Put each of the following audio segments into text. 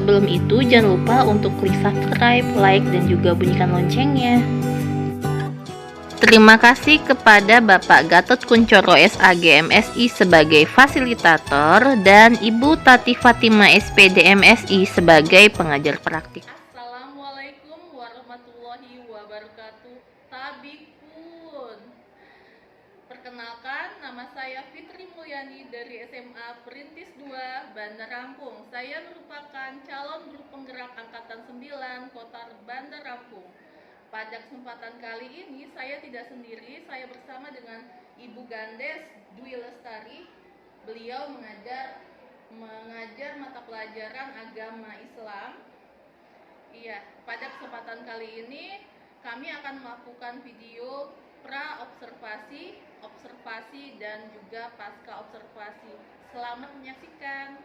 sebelum itu jangan lupa untuk klik subscribe, like, dan juga bunyikan loncengnya. Terima kasih kepada Bapak Gatot Kuncoro SAG MSI sebagai fasilitator dan Ibu Tati Fatima SPD MSI sebagai pengajar praktik. Assalamualaikum warahmatullahi wabarakatuh. Tabikun. Perkenalkan, nama saya Fitri Mulyani dari SMA Perintis 2 Bandar Lampung. Saya merupakan calon guru penggerak angkatan 9 Kota Bandar Lampung. Pada kesempatan kali ini saya tidak sendiri, saya bersama dengan Ibu Gandes Dwi Lestari. Beliau mengajar mata pelajaran agama Islam. Iya, pada kesempatan kali ini kami akan melakukan video pra-observasi, observasi, dan juga pasca observasi. Selamat menyaksikan.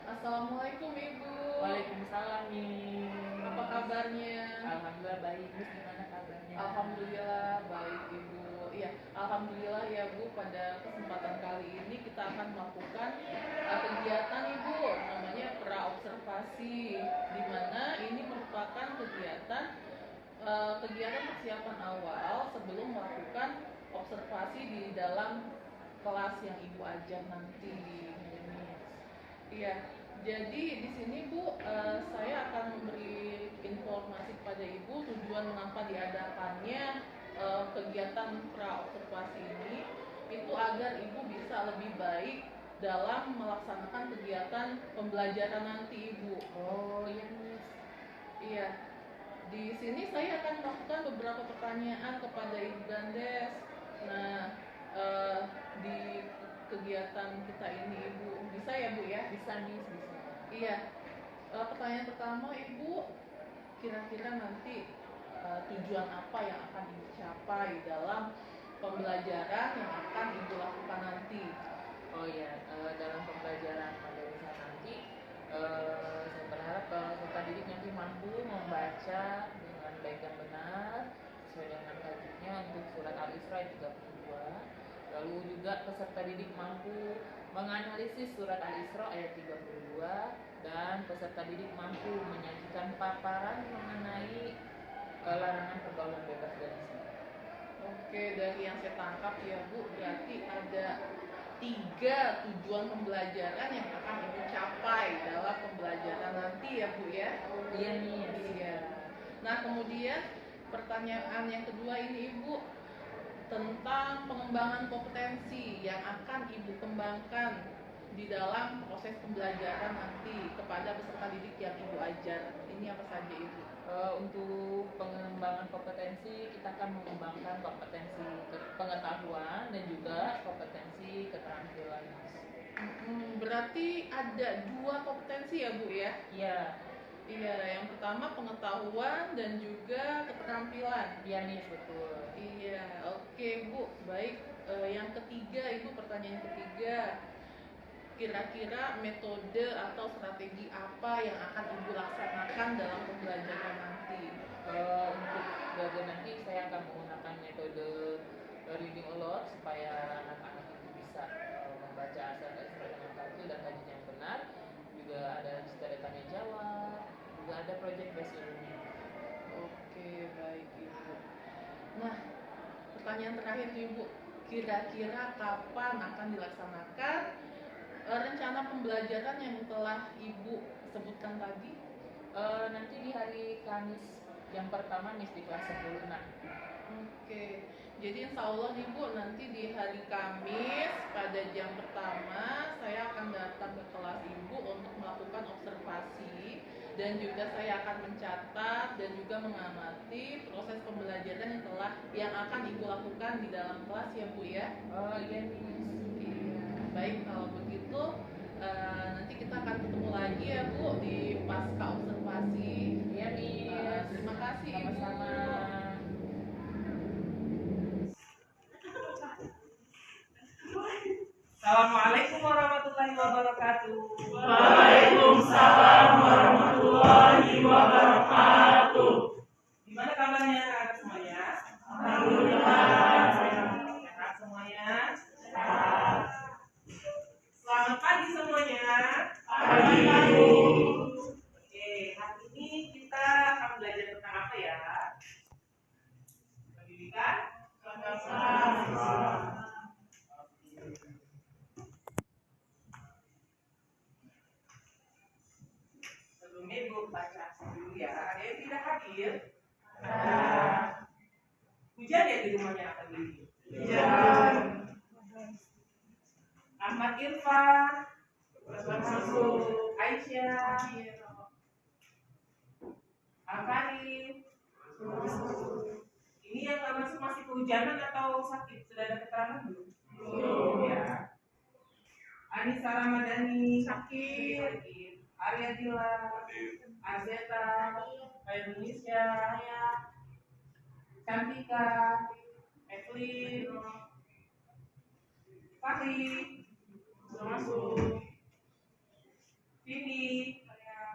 Assalamualaikum Ibu. Waalaikumsalam nih. Apa kabarnya? Alhamdulillah baik. Terus gimana kabarnya? Alhamdulillah baik Ibu. Iya, alhamdulillah ya Bu. Pada kesempatan kali ini kita akan melakukan kegiatan Ibu, namanya pra-observasi, di mana ini merupakan kegiatan persiapan awal sebelum melakukan observasi di dalam kelas yang Ibu ajar nanti. Iya, jadi di sini Bu, saya akan memberi informasi kepada Ibu tujuan mengapa diadakannya kegiatan pra-observasi ini, itu agar Ibu bisa lebih baik dalam melaksanakan kegiatan pembelajaran nanti Ibu. Oh iya Miss. Iya, di sini saya akan melakukan beberapa pertanyaan kepada Ibu Gandes. Nah, di kegiatan kita ini Ibu, bisa ya Bu ya? Bisa Miss, bisa. Iya. Pertanyaan pertama Ibu, kira-kira nanti tujuan apa yang akan Ibu capai dalam pembelajaran yang akan Ibu lakukan nanti? Oh iya, dalam pembelajaran pemeriksaan nanti saya berharap peserta didik nanti mampu membaca dengan baik dan benar sesuai dengan kajiannya untuk surat Al-Isra ayat 32. Lalu juga peserta didik mampu menganalisis surat Al-Isra ayat 32 dan peserta didik mampu menyajikan paparan mengenai larangan pergaulan bebas dan Islam. Oke, dari yang saya tangkap ya Bu, berarti ada 3 tujuan pembelajaran yang akan Ibu capai dalam pembelajaran nanti ya Bu ya? Iya nih. Iya. Nah, kemudian pertanyaan yang kedua ini Ibu, tentang pengembangan kompetensi yang akan Ibu kembangkan di dalam proses pembelajaran nanti kepada peserta didik yang Ibu ajar. Ini apa saja Ibu? Untuk pengembangan kompetensi, kita akan mengembangkan kompetensi pengetahuan dan juga kompetensi keterampilan. Berarti ada 2 kompetensi ya Bu ya? Iya. Iya, yang pertama pengetahuan dan juga keterampilan. Iya nih, betul. Iya, oke Bu, baik. Yang ketiga Ibu, pertanyaan ketiga, kira-kira metode atau strategi apa yang akan Ibu laksanakan dalam pembelajaran nanti? Untuk belajar nanti saya akan menggunakan metode reading alert supaya anak-anak itu bisa membaca asal dengan kartu dan kajian yang benar. Juga ada studi tanya jawab, juga ada project based learning. Oke, baik Ibu. Nah, pertanyaan terakhir Ibu, kira-kira kapan akan dilaksanakan rencana pembelajaran yang telah Ibu sebutkan tadi? Nanti di hari Kamis yang pertama Miss di kelas 10 nah. Oke, jadi insya Allah Ibu nanti di hari Kamis pada jam pertama saya akan datang ke kelas Ibu untuk melakukan observasi, dan juga saya akan mencatat dan juga mengamati proses pembelajaran yang akan Ibu lakukan di dalam kelas ya Bu ya? Oh iya Miss. Iya, baik kalau begitu nanti kita akan ketemu lagi ya Bu di pasca observasi. Iya Miss. Terima kasih Ibu. Sama-sama. Assalamualaikum warahmatullahi wabarakatuh. Waalaikumsalam warahmatullahi wabarakatuh. Gimana kabarnya anak semuanya? Alhamdulillah. Sehat semuanya? Selamat pagi semuanya. Sebelumnya Ibu baca dulu ya. Ada yang tidak hadir? Hujan ya di rumahnya pagi ini? Hujan. Ahmad Irfan. Masuk. Aisyah. Afari. Ini yang nggak masuk masih kehujanan atau sakit? Sudah ada keterangan belum? Belum ya. Anissa Ramadhani sakit. Arya Dila. Azeta. Indonesia. Cantika. Evelyn. Fahri. Sudah masuk. Vini.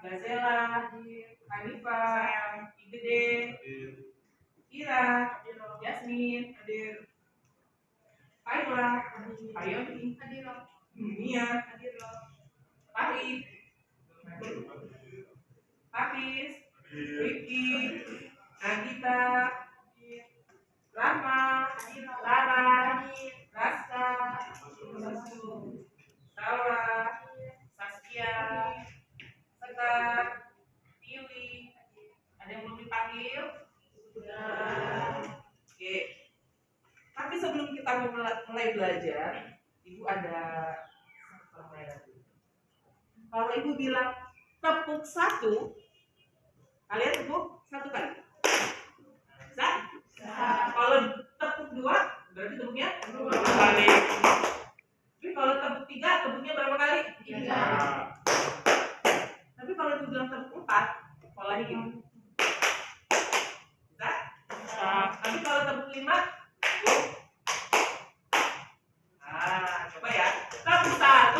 Gazela. Hanifah. Igede. Ira, Yasmin, hadir. Ayla, Ayoni, hadir. Mia, hadir. Farid, Hafiz, Riki, Nagita, Rama, Lara, Raska, Saura, Saskia, Sekar, Tiwi. Ada yang belum dipanggil? Oke. Tapi sebelum kita mulai belajar, Ibu ada permainan. Kalau Ibu bilang tepuk satu, kalian tepuk satu kali. Bisa? Kalau tepuk dua, berarti tepuknya dua kali. Tapi kalau tepuk tiga, tepuknya berapa kali? Tiga. Tapi kalau Ibu bilang tepuk empat, polanya gini. Tapi kalau tepuk 5, coba ya. Tepuk 1,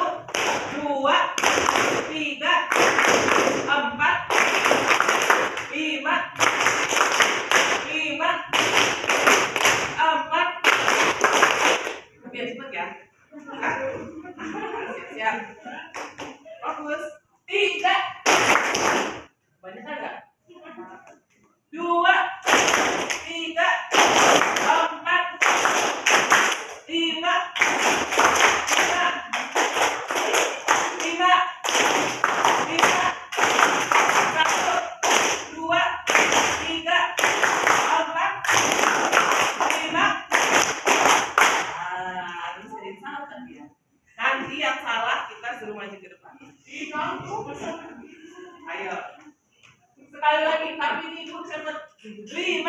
2, 3, 4, 5, 4. Biar cepet ya. Siap-siap. Fokus. 3. Banyak enggak? 2, 3, 4, 5, 1, 2, 3, 4, 5. Harus sering salah kan ya. Nanti yang salah kita suruh maju ke depan. Ayo. Sekali lagi, tapi ini Ibu cepet. 5, 4, 3.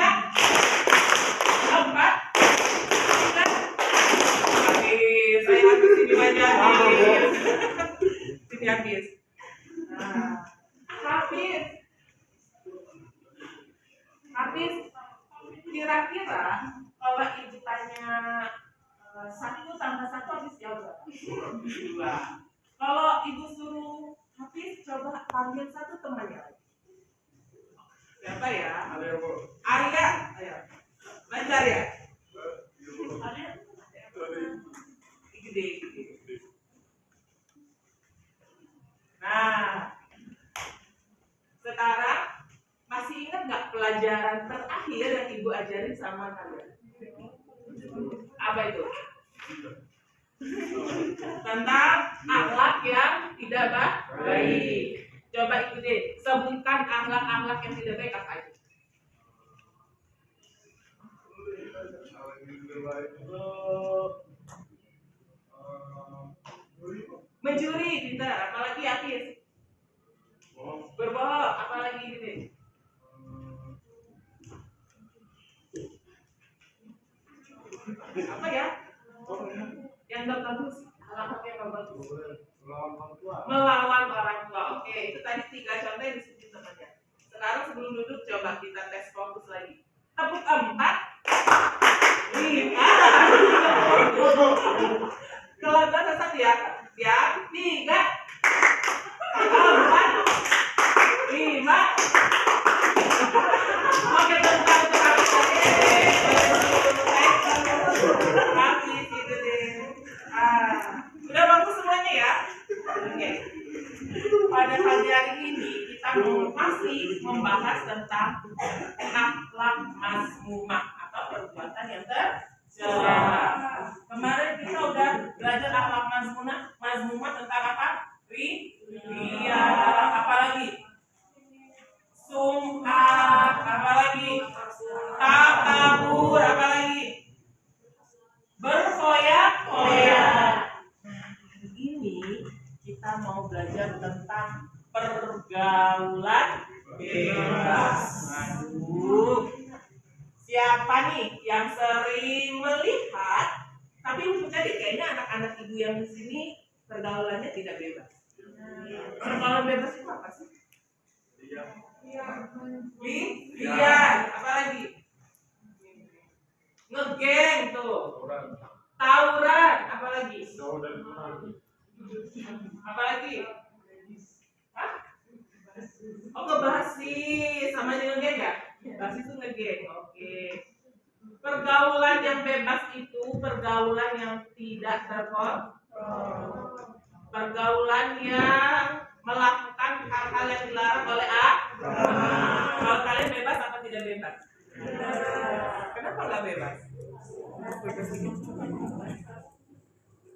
Habis. Saya habis ini banyak. Sini habis. Habis. Kira-kira kalau Ibu tanya 1 tambah 1 habis jawab berapa? 2. Kalau Ibu suruh habis, coba panggil 1 temannya lagi. Siapa ya? Arya. Ayo. Lancar ya? Arya. Gede. Nah, sekarang masih ingat nggak pelajaran terakhir yang Ibu ajarin sama kalian? Apa itu? Tentang akhlak yang tidak baik. Coba ikuti, sebutkan akhlak-akhlak yang tidak baik apa itu? Mencuri, pintar. Apalagi Hafiz? Berbohong, apalagi ini? Apa ya? Yang gak bagus, akhlak yang gak bagus. Melawan orang tua. Oke, itu tadi 3 contoh yang disebut temannya. Sekarang sebelum duduk coba kita tes fokus lagi. Tepuk 4, 5. Kalau enggak sesat ya. Siap. 3, 4, 5. Oke, tepuk untuk habis lagi. Habis gitu deh. Udah bagus semuanya ya. Oke. Pada pagi hari ini kita masih membahas tentang akhlak mazmumah atau perbuatan yang celah. Kemarin kita udah belajar akhlak mazmumah tentang apa? Ria. Apalagi? Sum'at. Apalagi? Takabur. Apalagi? Berfoya-foya. Ini kita mau belajar tentang pergaulan bebas. Aduh, siapa nih yang sering melihat? Tapi untuk tadi kayaknya anak-anak ibu yang di sini pergaulannya tidak bebas. Pergaulan bebas itu apa sih? Lihat, apa lagi? Ngegeng tuh. Tawuran, apa lagi? Apa lagi? Hah? Oh, ngebasis sama dengan ngegeng ya? Basis itu ngegeng. Oke. Pergaulan yang bebas itu pergaulan yang tidak terkontrol. Pergaulan yang melakukan hal-hal yang dilarang oleh Kalau kalian bebas apa tidak bebas? Kenapa nggak bebas?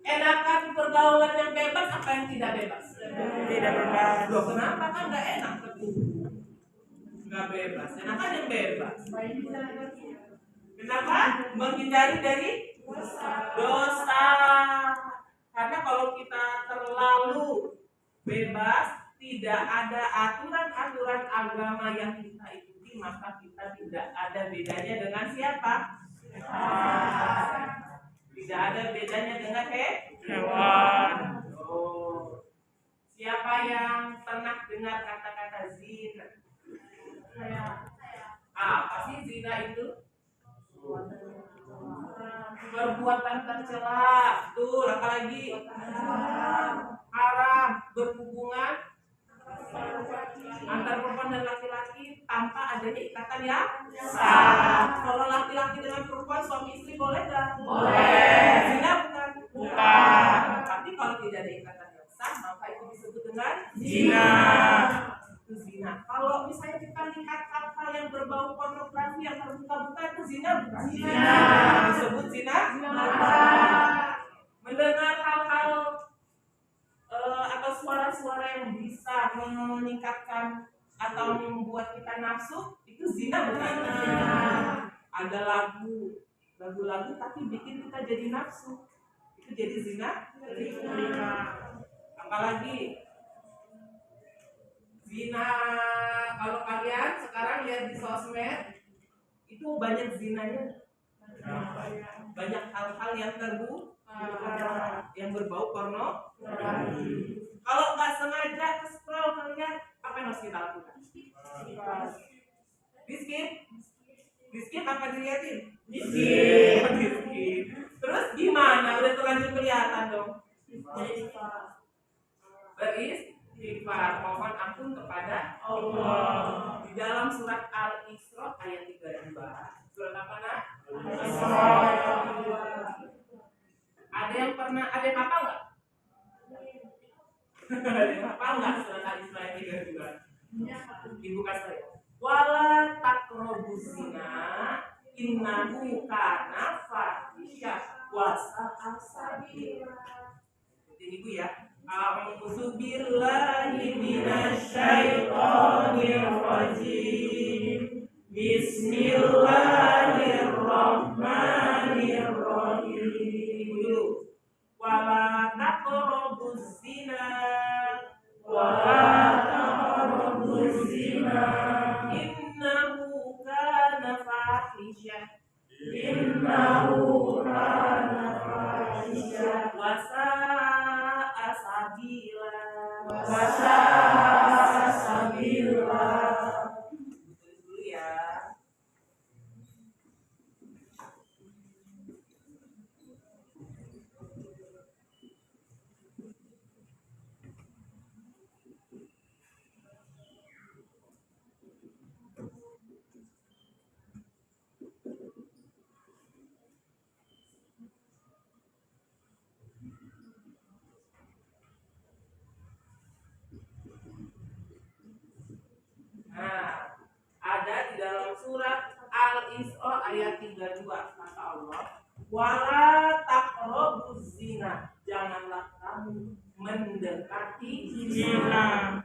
Enakan pergaulan yang bebas apa yang tidak bebas? Tidak bebas. Loh, kenapa kan nggak enak tuh? Nggak bebas. Enakan yang bebas. Kenapa? Menghindari dari dosa. Karena kalau kita terlalu bebas, tidak ada aturan-aturan agama yang kita ikuti, maka kita tidak ada bedanya dengan siapa? Tidak ada bedanya dengan hewan. Oh. Siapa yang pernah dengar kata-kata zina? Apa sih zina itu? Perbuatan tercela. Tuh, apalagi? Haram berhubungan antar perempuan dan laki-laki tanpa adanya ikatan yang sah. Kalau laki-laki dengan perempuan suami istri boleh nggak? Boleh. Zina bukan? Bukan. Tapi kalau tidak ada ikatan yang sah, maka itu disebut dengan zina. Itu zina. Kalau misalnya kita lihat hal-hal yang berbau pornografi yang terbuka-buka, itu zina bukan? Zina. Disebut zina? Zina. Mendengar hal-hal atau suara-suara yang bisa meningkatkan atau membuat kita nafsu, itu zina bukan? Ada lagu-lagu tapi bikin kita jadi nafsu, itu jadi zina. Apalagi zina, kalau kalian sekarang lihat di sosmed itu banyak zinanya, banyak hal-hal yang yang berbau porno. Kalau nggak sengaja ke scroll kalian, apa yang harus kita lakukan? Di skip apa dilihatin? Di skip. Terus gimana? Udah terlanjur kelihatan dong. Beristighfar, mohon ampun kepada Allah. Di dalam surat Al-Isra ayat 32. Surat apa nak? Al-Isra. Ada yang hafal nggak? Ada yang hafal nggak surat Al-Isra ayat 32? Ibu kasih ya. Wala taqrabuz zina innahu kana fahisha wa sa'a sabila. Ikutin ibu ya. A'udzu billahi minasyaitonir rajim. Bismillahirrahmanirrahim. Dulu. Wala taqrabuz zina. Wala taqrabuz zina. Innahu kana fahisha. Innahu kana fahisha. Wa sa'a sabila. Wa sa'a sabila. Tulis dulu ya. Nah, ada di dalam surat Al-Isra ayat 32 kata Allah, Wala taqrabuz zina. Janganlah kamu mendekati zina.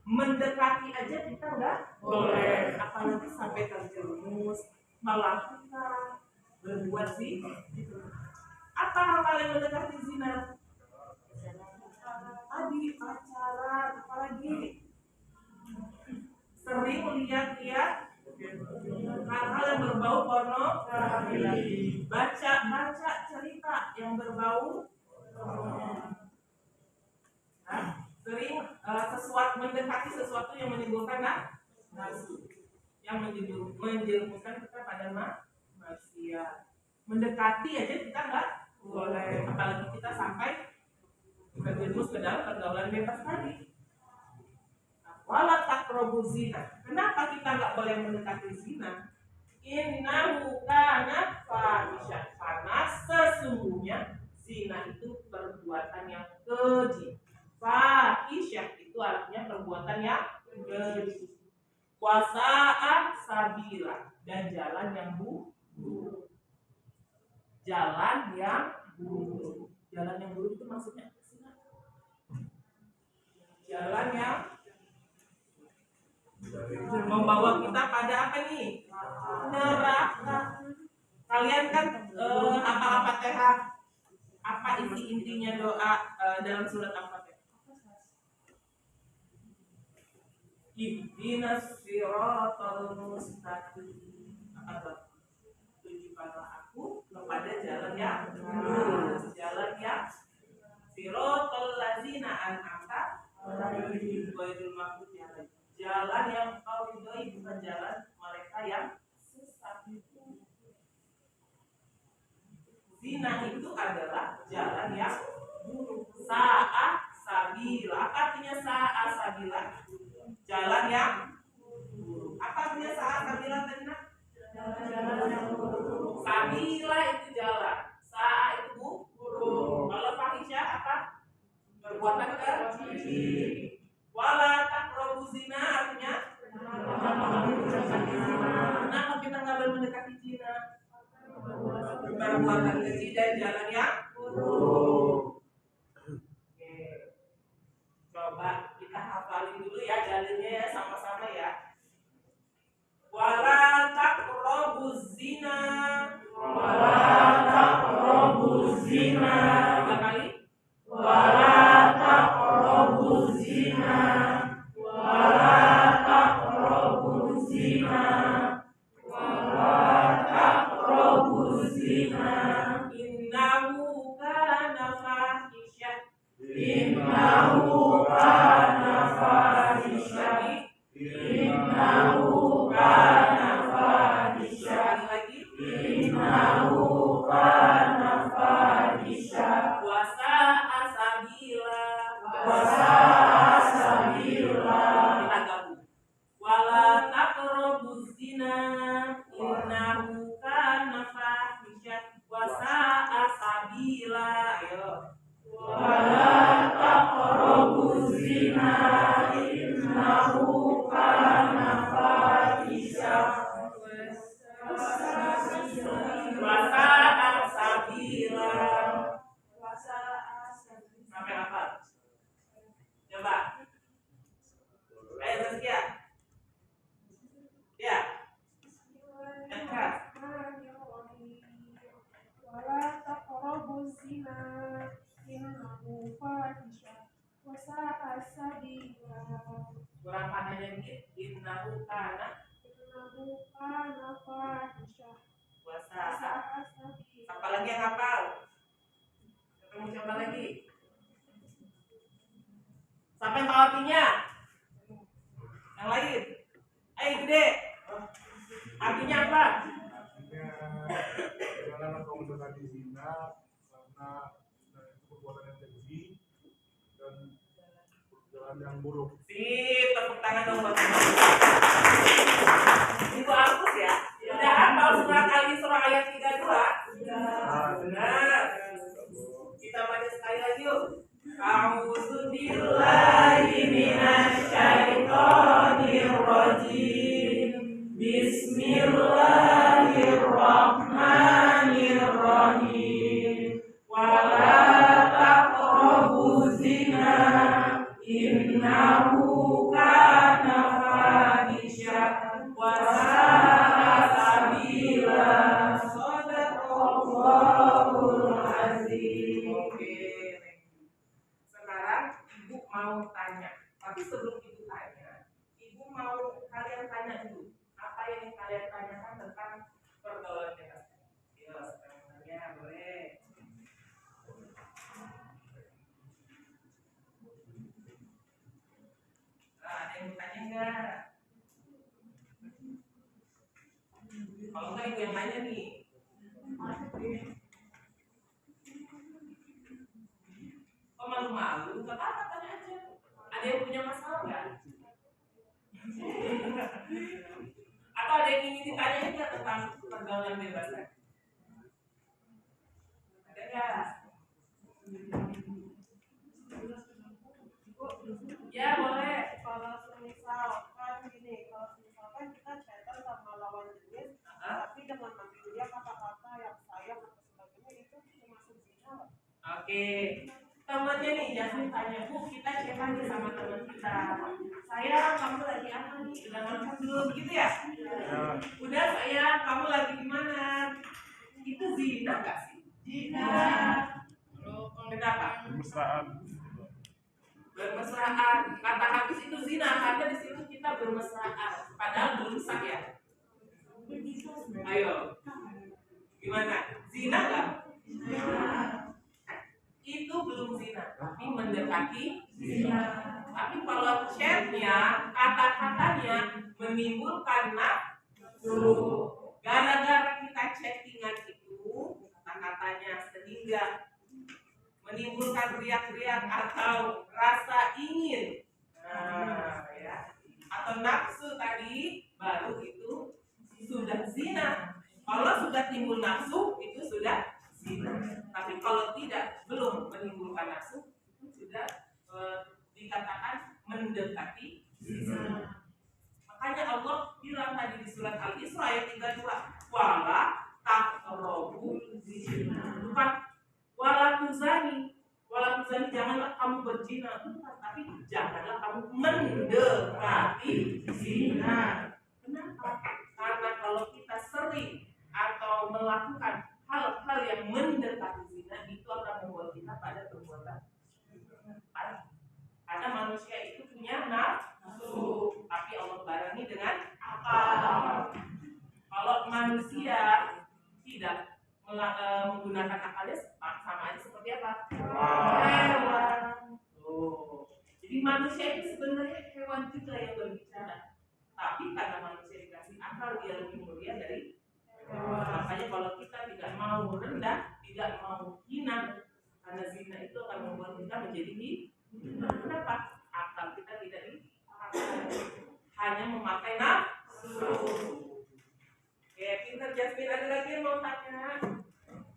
Mendekati aja kita enggak boleh, apalagi sampai terjerumus melakukan berbuat zina. Apa hal-hal yang mendekati zina? Tadi pacaran, apalagi sering lihat-lihat hal-hal yang berbau pornografi, baca cerita yang berbau sering mendekati sesuatu yang menimbulkan nafsu, yang menjerumuskan kita pada maksiat. Mendekati aja kita nggak boleh, apalagi kita sampai terjerumus ke dalam pergaulan bebas tadi. Wala taqrabuz zina. Kenapa kita nggak boleh mendekati zina? Innahu kana fahisya. Karena sesungguhnya zina itu perbuatan yang keji. Fahisya itu artinya perbuatan yang keji. Wasa'a sabila, dan jalan yang buruk. Jalan yang buruk. Jalan yang buruk itu maksudnya jalan yang membawa kita pada apa nih? Neraka. Kalian kan hafal Al-Fatihah. Apa intinya doa dalam surat Al-Fatihah? Ihdinas siratal mustaqim. Apa? Tunjukkanlah aku kepada jalan yang lurus, jalan yang siratal ladzina an'amta alaihim ghairil maghdubi alaihim. Jalan yang kau ridhoi, bukan jalan mereka yang sesat. Zina itu adalah jalan yang buruk. Sa'a sabila. Apa artinya sa'a sabila? Jalan yang buruk. Apa artinya sa'a sabila tadi? Jalan yang buruk. Sabila itu jalan, sa'a itu buruk. Kalau fahisya apa? Perbuatan keji. Wala taqrabuz zina artinya kenapa kita nggak boleh mendekati zina? Perbuatan keji dan jalan yang buruk. Oke. Coba kita hafalin dulu ya jalannya ya, sama-sama ya. Wala taqrabuz zina. Wala taqrabuz zina. 3 kali. Wala taqrabuz zina. Wala taqrabuz zina. Wala taqrabuz zina. Innahu kana fahisya. Innahu kana fahisya. Innahu kana fahisya. Lagi. Innahu kana fahisya. Wasa'a sabila. Wasa'a sabila. Kita gabung. Wala taqrabuz zina. Innahu kana fahisya. Wasa'a sabila. Ayo. Wala taqrabuz zina. Innahu kana fahisya. Wasa'a sabila. Sampai apa? Coba. Ayo Saskia. Ya. Wala taqrabuz zina. Innahu fahisya. Wasa'a sabila. Kurang pandai dikit. Innahu kana fahisya. wasa'a. Wasa'a sabila. Apalagi yang hafal? Kita mau coba lagi. Siapa yang tahu artinya? Yang lain? Ayo gede. Artinya apa? Janganlah kau mendekati zina, karena zina itu perbuatan yang keji dan jalan yang buruk. Sip, tepuk tangan dong buat teman. Ibu hapus ya. Udah hafal surat Al-Isra ayat 32? Benar. Kita baca sekali lagi yuk. A'udzubillahi minasyaitonir rajim. Bismillahirrahmanirrahim. innahu kana fahisha wa sa'a sabila. Shadaqallahul azim. Oke. Sekarang ibu mau tanya, tapi sebelum ibu tanya, ibu mau kalian tanya dulu apa yang kalian tanyakan tentang pergaulan bebas. Yo, sekarang tanya boleh. Ada yang mau tanya enggak? Kalau enggak ibu yang tanya nih. Kok malu-malu? Enggak apa-apa, tanya aja. Ada yang punya masalah enggak? Atau ada yang ingin ditanyain nggak tentang pergaulan bebas? Ada nggak? Ya boleh. Kalau misalkan gini, kalau misalkan kita chatan sama lawan jenis, tapi dengan manggil dia kata-kata yang sayang atau sebagainya, itu termasuk zina. Oke. Temennya nih Jasmine tanya, Bu, kita chatan nih sama teman kita. Sayang, kamu lagi apa nih? Udah makan belum? Gitu ya? Udah sayang, kamu lagi di mana? Itu zina nggak sih? Zina. Kenapa? Bermesraan. Bermesraan. Kata habis itu zina karena di situ kita bermesraan. Padahal belum sah ya. Ayo, gimana? Zina nggak? Itu belum zina, tapi mendekati zina. Tapi kalau chatnya, kata-katanya menimbulkan nafsu. Gara-gara kita chattingan itu, kata-katanya sehingga menimbulkan riak-riak atau rasa ingin, ya, atau nafsu tadi, baru itu sudah zina. Kalau sudah timbul nafsu, itu sudah zina. Tapi kalau tidak, belum menimbulkan nafsu, itu sudah dikatakan mendekati zina. Makanya Allah bilang tadi di surat Al-Isra ayat 32, wala taqrabul zina. Bukan wala tuzani. Wala tuzani janganlah kamu berzina, tapi janganlah kamu mendekati zina. Kenapa? Karena kalau kita sering atau melakukan hal-hal yang mendekati zina, itu akan membuat kita pada perbuatan. Karena manusia itu punya nafsu, tapi Allah barengi dengan akal. Kalau manusia tidak menggunakan akalnya, sama aja seperti apa? Hewan. Jadi manusia itu sebenarnya hewan juga yang berbicara. Tapi karena manusia dikasih akal, dia lebih mulia dari hewan. Makanya kalau kita tidak mau rendah, tidak mau hina, karena zina itu akan membuat kita menjadi hina. Kenapa? Akal kita tidak dipakai, hanya memakai nafsu. Oke, pinter Jasmine. Ada lagi yang mau tanya?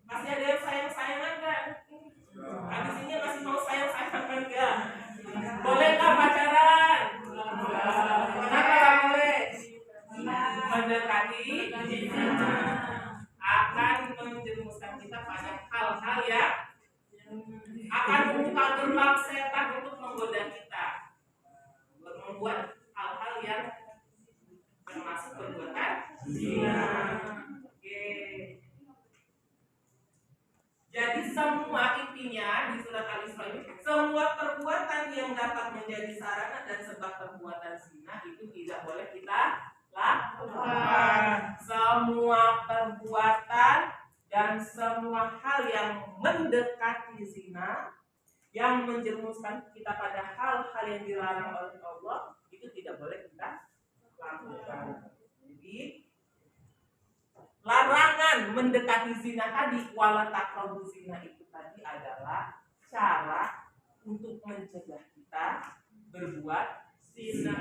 Masih ada yang sayang-sayangan nggak? Habis ini masih mau sayang-sayangan nggak? Boleh nggak pacaran? Kenapa nggak boleh? Mendekati akan menjerumuskan kita pada hal-hal yang akan membuka gerbang setan untuk menggoda kita, membuat hal-hal yang termasuk perbuatan zina. Oke. Jadi semua intinya di surat Al-Isra ini, semua perbuatan yang dapat menjadi sarana dan sebab perbuatan zina itu tidak boleh kita lakukan. Semua perbuatan dan semua hal yang mendekati zina, yang menjerumuskan kita pada hal-hal yang dilarang oleh Allah, itu tidak boleh kita lakukan. Jadi larangan mendekati zina tadi, wala taqrabu zina, itu tadi adalah cara untuk mencegah kita berbuat zina,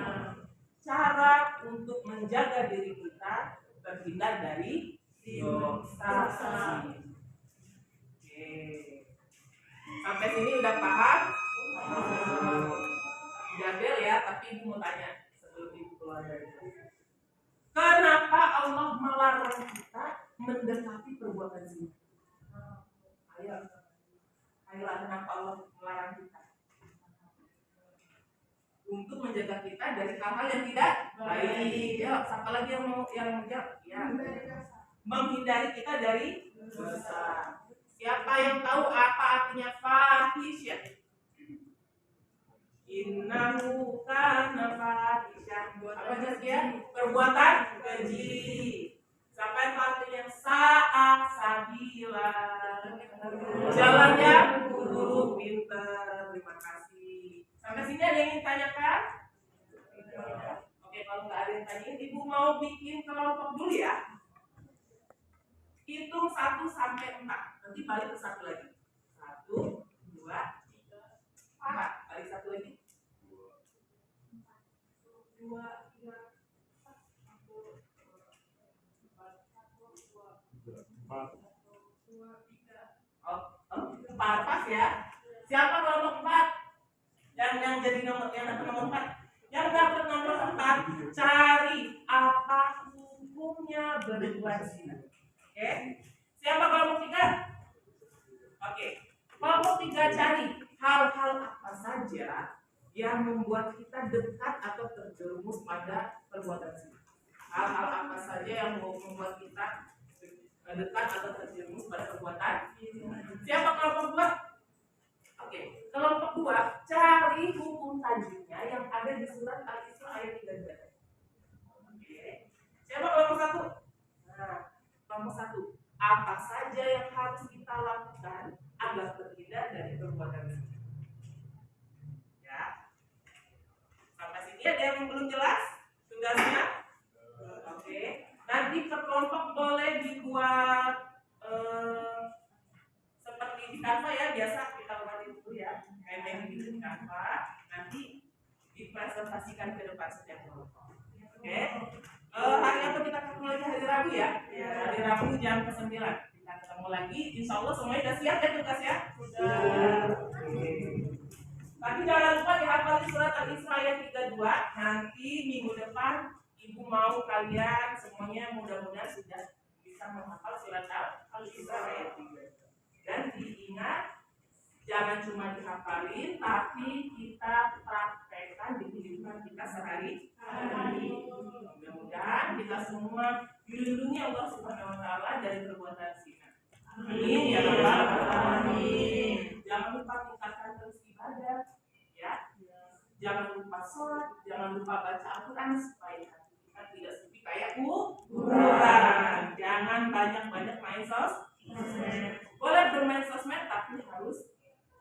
cara untuk menjaga diri kita terhindar dari dosa. Oke. Sampai sini udah paham? Jabel ya, tapi ibu mau tanya sebelum ibu keluar dari itu. Kenapa Allah melarang kita mendekati perbuatan zina? Ayolah, kenapa Allah melarang kita? untuk menjaga kita dari hal-hal yang tidak baik. Ya, siapa lagi yang mau menjawab? Ya. Menghindari kita dari dosa. Siapa yang tahu apa artinya fahisyah? Innahu kana fahisyah. Apa jelasnya? Perbuatan keji. Siapa yang tahu artinya sa'a sabila? Jalannya buruk pintar. Terima kasih. Sampai sini ada yang ingin tanyakan? Oke, kalau nggak ada yang tanyain, ibu mau bikin kelompok dulu ya. Hitung 1 sampai 4. Nanti balik ke 1 lagi. 1, 2, 3, 4. Balik 1 lagi. 2, 3, 4. 4 pas ya. Siapa kelompok 4? Yang jadi nomor yang dapat nomor 4. Yang dapat nomor 4 cari apa hukumnya berbuat zina. Oke. Siapa kelompok 3? Oke. Kelompok 3 cari hal-hal apa saja yang membuat kita dekat atau terjerumus pada perbuatan zina. Hal-hal apa saja yang membuat kita dekat atau terjerumus pada perbuatan zina. Siapa kelompok 2? Oke. Kelompok 2 cari hukum tajwidnya yang ada di surat Al-Isra ayat 32. Oke. Siapa kelompok 1? Nah, kelompok 1. Apa saja yang harus kita lakukan agar terhindar dari perbuatan zina? Ya. Sampai sini ada yang belum jelas tugasnya? Oke. Nanti ke kelompok boleh dibuat seperti di Canva ya, biasa kita buat itu ya. Kayak di Canva, nanti dipresentasikan ke depan setiap kelompok. Oke. Hari apa kita ketemu lagi? Hari Rabu ya? Hari Rabu jam ke-9 kita ketemu lagi. Insya Allah semuanya udah siap ya tugasnya? Sudah. Tapi jangan lupa dihafal surat Al-Isra ayat 32. Nanti minggu depan ibu mau kalian semuanya mudah-mudahan sudah bisa menghafal surat Al-Isra ayat 32. Dan diingat, jangan cuma dihafalin, tapi kita praktekkan di kehidupan kita sehari-hari. Mudah-mudahan kita semua dilindungi Allah Subhanahu wa taala dari perbuatan zina. Amin ya rabbal alamin. Jangan lupa tingkatkan terus ibadah, ya. Jangan lupa sholat, jangan lupa baca Al-Quran supaya hati kita tidak sepi kayak kuburan. Jangan banyak-banyak main sosmed. Boleh bermain sosmed tapi harus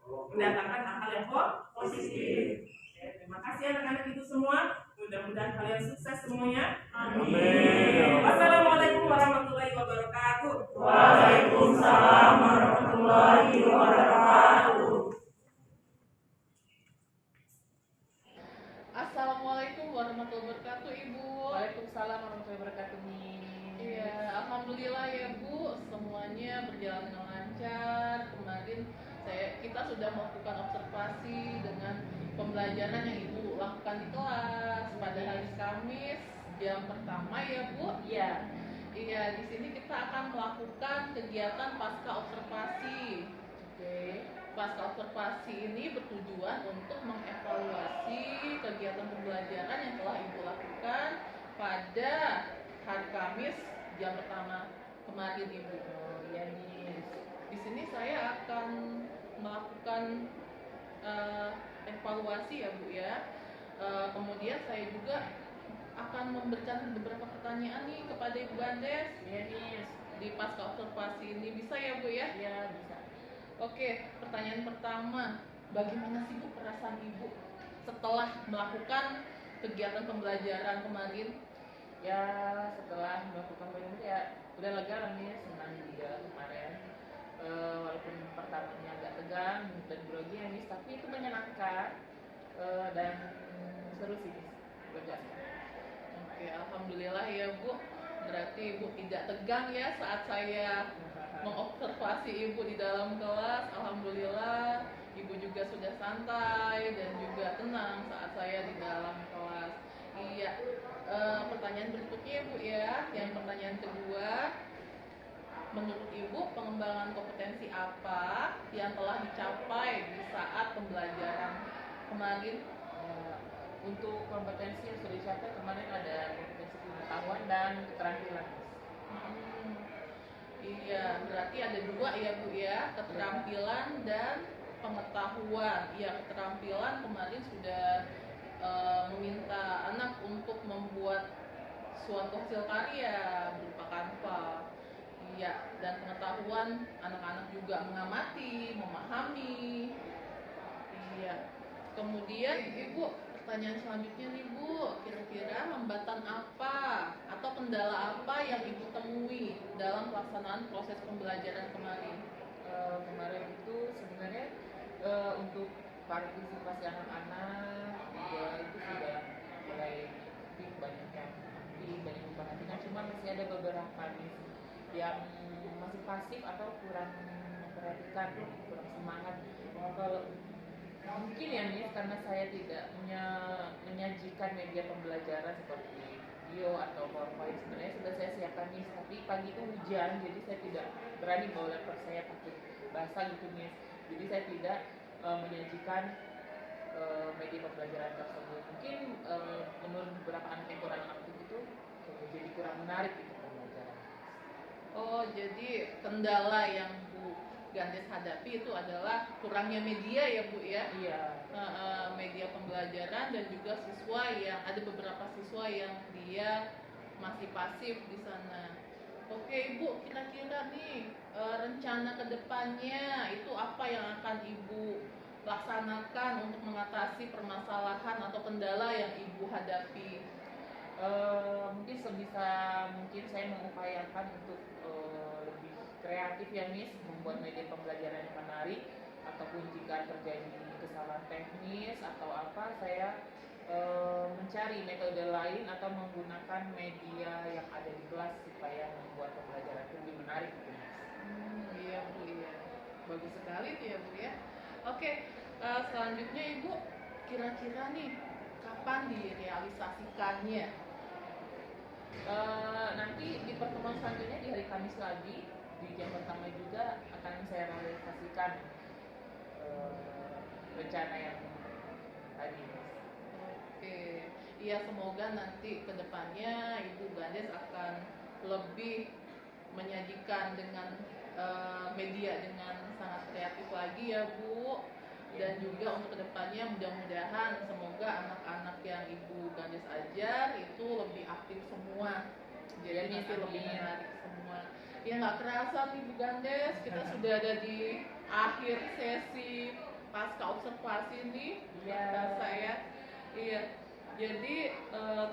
mendatangkan hal yang positif. Oke, terima kasih anak-anak itu semua. Mudah-mudahan kalian sukses semuanya. Amin. Wassalamualaikum warahmatullahi wabarakatuh. Waalaikumsalam warahmatullahi wabarakatuh. Assalamualaikum warahmatullahi wabarakatuh, Ibu. Waalaikumsalam warahmatullahi wabarakatuh. Iya, alhamdulillah ya Bu, semuanya berjalan dengan lancar. Kemarin kita sudah melakukan observasi dengan pembelajaran yang Ibu lakukan di kelas pada hari Kamis jam pertama ya Bu. Iya. Iya, di sini kita akan melakukan kegiatan pasca observasi. Oke. Pasca observasi ini bertujuan untuk mengevaluasi kegiatan pembelajaran yang telah Ibu lakukan pada hari Kamis jam pertama kemarin Ibu. Ya nih. Di sini saya akan melakukan evaluasi ya Bu ya. Kemudian saya juga akan memberikan beberapa pertanyaan nih kepada Ibu Bandes. Ya nih. Di pasca observasi ini bisa ya Bu ya? Ya bisa. Oke, pertanyaan pertama, bagaimana sih Bu perasaan Ibu setelah melakukan kegiatan pembelajaran kemarin? Ya setelah melakukan penelitian ya udah lega lah nih, senang juga kemarin. Walaupun pertamanya agak tegang dan grogi ya Miss, tapi itu menyenangkan dan seru sih belajarnya. Oke, alhamdulillah ya Bu. Berarti Ibu tidak tegang ya saat saya mengobservasi Ibu di dalam kelas. Alhamdulillah Ibu juga sudah santai dan juga tenang saat saya di dalam kelas. Iya. Pertanyaan berikutnya ya Bu ya. Yang pertanyaan kedua, menurut Ibu pengembangan kompetensi apa yang telah dicapai di saat pembelajaran kemarin? Untuk kompetensi yang sudah dicapai kemarin ada kompetensi pengetahuan dan keterampilan. Iya, berarti ada dua ya Bu ya, keterampilan dan pengetahuan. Iya, keterampilan kemarin sudah meminta anak untuk membuat suatu hasil karya berupa Canva. Iya, dan pengetahuan anak-anak juga mengamati, memahami. Iya. Kemudian Ibu, pertanyaan selanjutnya nih Bu, kira-kira hambatan apa atau kendala apa yang Ibu temui dalam pelaksanaan proses pembelajaran kemarin? Kemarin itu sebenarnya untuk partisipasi anak-anak juga itu sudah mulai aktif, banyak yang aktif, banyak yang memperhatikan, cuma masih ada beberapa nih yang masih pasif atau kurang memperhatikan, kurang semangat. Kalau mungkin ya nih karena saya tidak menyajikan media pembelajaran seperti video atau PowerPoint, sebenarnya sudah saya siapkan nih, tapi pagi itu hujan jadi saya tidak berani bawa laptop, saya takut basah gitu nih, jadi saya tidak menyajikan media pembelajaran tersebut. Mungkin menurut beberapa anak yang kurang aktif itu jadi kurang menarik gitu pembelajaran. Oh, jadi kendala yang Bu Gandes hadapi itu adalah kurangnya media ya Bu ya? Iya. Media pembelajaran dan juga siswa yang ada beberapa siswa yang dia masih pasif di sana. Oke Ibu, kira-kira nih rencana kedepannya itu apa yang akan Ibu laksanakan untuk mengatasi permasalahan atau kendala yang Ibu hadapi? Mungkin sebisa mungkin saya mengupayakan untuk lebih kreatif ya Miss, membuat media pembelajaran yang menarik, ataupun jika terjadi kesalahan teknis atau apa, saya mencari metode lain atau menggunakan media yang ada di kelas supaya membuat pembelajaran lebih menarik gitu Miss. Iya Bu, iya. Bagus sekali tuh ya Bu ya. Oke, selanjutnya Ibu, kira-kira nih kapan direalisasikannya? Nanti di pertemuan selanjutnya di hari Kamis lagi di jam pertama juga akan saya realisasikan rencana yang tadi. Oke, iya semoga nanti kedepannya Ibu Gandes akan lebih menyajikan dengan media dengan sangat kreatif lagi ya Bu. Dan juga untuk kedepannya mudah-mudahan semoga anak-anak yang Ibu Gandes ajar itu lebih aktif semua, jadi nanti lebih menarik semua. Ya nggak kerasa nih Bu Gandes, kita sudah ada di akhir sesi pasca observasi nih. Nggak kerasa ya. Iya. Jadi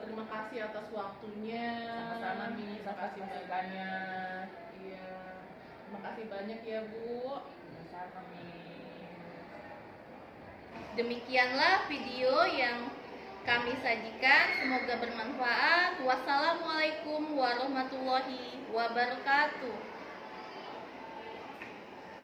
terima kasih atas waktunya. Sama-sama nih, Terima kasih banyak. Iya. Terima kasih banyak ya Bu. Sama-sama nih. Demikianlah video yang kami sajikan, semoga bermanfaat. Wassalamualaikum warahmatullahi wabarakatuh.